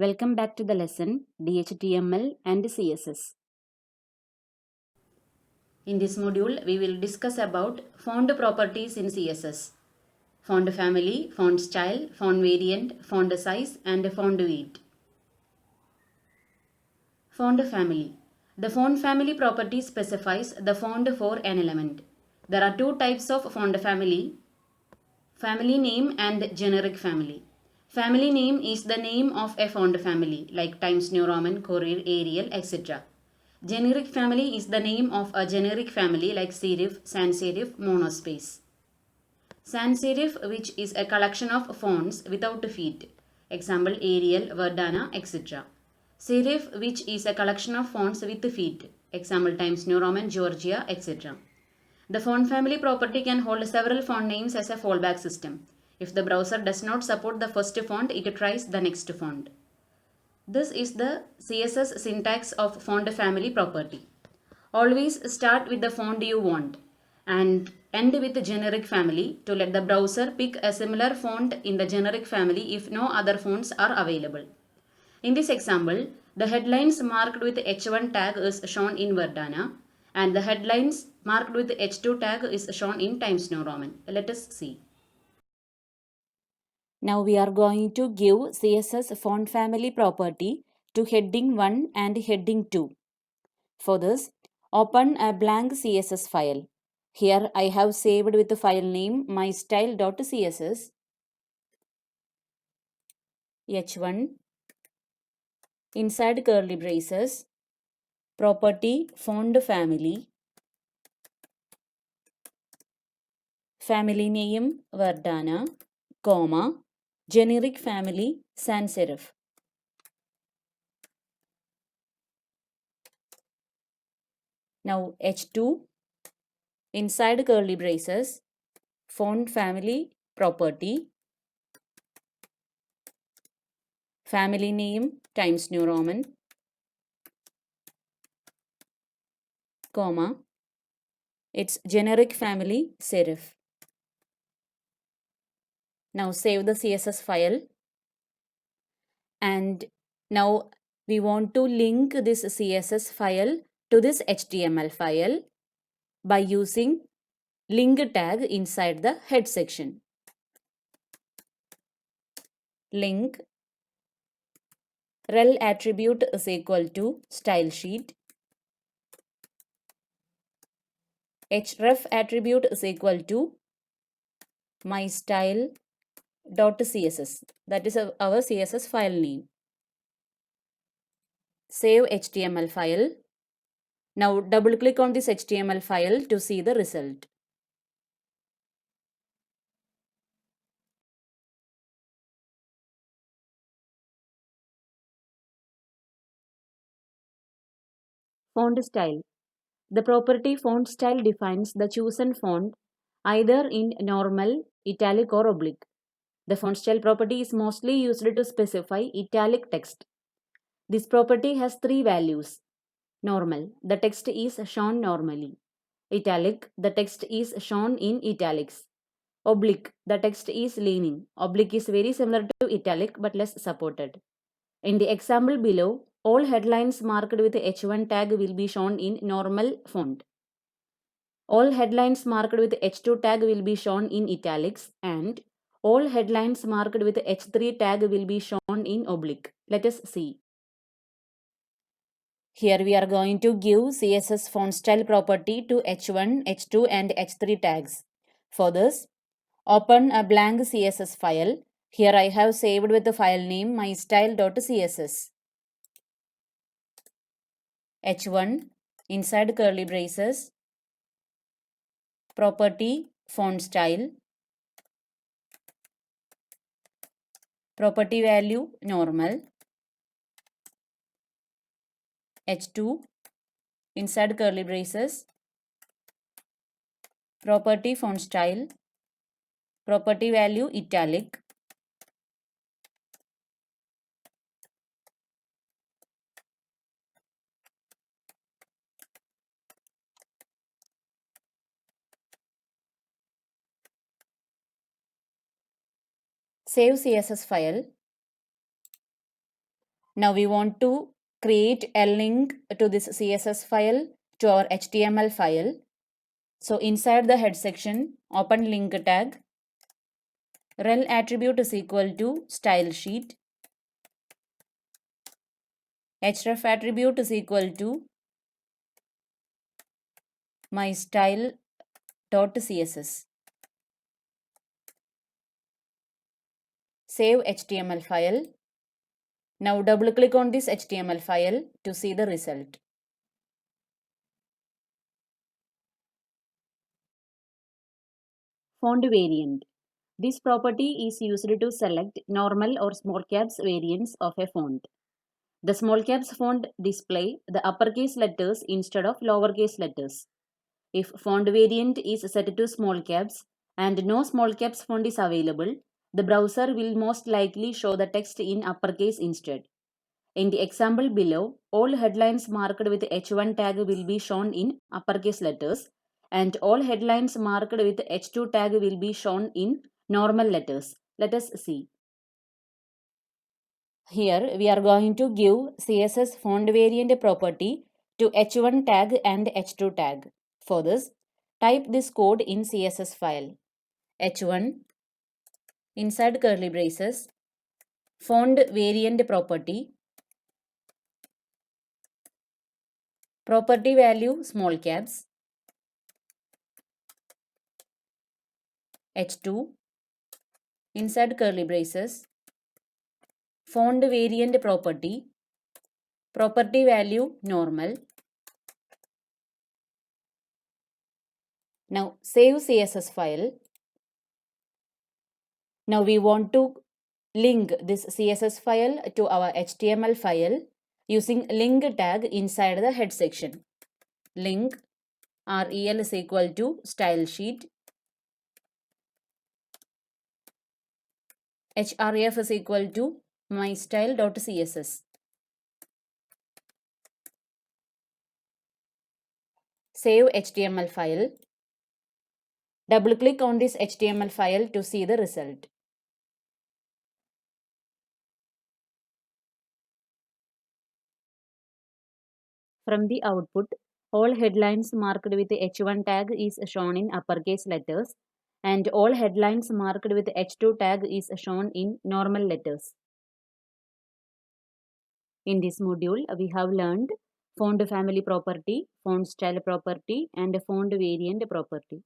Welcome back to the lesson DHTML and CSS. In this module, we will discuss about font properties in CSS. Font family, font style, font variant, font size and font weight. Font family. The font family property specifies the font for an element. There are two types of font family: family name and generic family. Family name is the name of a font family like Times New Roman, Courier, Arial, etc. Generic family is the name of a generic family like serif, sans serif, monospace. Sans serif, which is a collection of fonts without feet. Example Arial, Verdana, etc. Serif, which is a collection of fonts with feet. Example Times New Roman, Georgia, etc. The font family property can hold several font names as a fallback system. If the browser does not support the first font, it tries the next font. This is the CSS syntax of font family property. Always start with the font you want and end with the generic family to let the browser pick a similar font in the generic family if no other fonts are available. In this example, the headlines marked with H1 tag is shown in Verdana and the headlines marked with H2 tag is shown in Times New Roman. Let us see. Now we are going to give CSS font family property to heading 1 and heading 2. For this, open a blank CSS file. Here I have saved with the file name mystyle.css h1 inside curly braces property font family name Verdana, comma, generic family sans serif. Now h2 inside curly braces font family property family name Times New Roman, comma, its generic family serif. Now save the CSS file and now we want to link this CSS file to this HTML file by using link tag inside the head section. Link rel attribute is equal to style sheet. href attribute is equal to mystyle.css. That is our CSS file name. Save HTML file. Now double click on this HTML file to see the result. Font style. The property font style defines the chosen font either in normal, italic or oblique. The font style property is mostly used to specify italic text. This property has three values. Normal, the text is shown normally. Italic, the text is shown in italics. Oblique, the text is leaning. Oblique is very similar to italic but less supported. In the example below, all headlines marked with H1 tag will be shown in normal font. All headlines marked with H2 tag will be shown in italics and all headlines marked with H3 tag will be shown in oblique. Let us see. Here we are going to give CSS font style property to H1, H2 and H3 tags. For this, open a blank CSS file. Here I have saved with the file name mystyle.css. H1 inside curly braces property font style property value normal h2 inside curly braces property font style property value italic save CSS file. Now we want to create a link to this CSS file to our HTML file. So inside the head section, open link tag. Rel attribute is equal to style sheet. Href attribute is equal to my style.css. Save HTML file. Now double click on this HTML file to see the result. Font variant. This property is used to select normal or small caps variants of a font. The small caps font display the uppercase letters instead of lowercase letters. If font variant is set to small caps and no small caps font is available, the browser will most likely show the text in uppercase instead. In the example below, all headlines marked with H1 tag will be shown in uppercase letters and all headlines marked with H2 tag will be shown in normal letters. Let us see. Here we are going to give CSS font variant property to H1 tag and H2 tag. For this, type this code in CSS file. H1 inside curly braces, font variant property, property value small caps, H2 inside curly braces, font variant property, property value normal. Now save CSS file. Now we want to link this CSS file to our HTML file using link tag inside the head section. Link rel is equal to style sheet. Href is equal to mystyle.css. Save HTML file. Double click on this HTML file to see the result. From the output, all headlines marked with the H1 tag is shown in uppercase letters and all headlines marked with H2 tag is shown in normal letters. In this module, we have learned font family property, font style property and font variant property.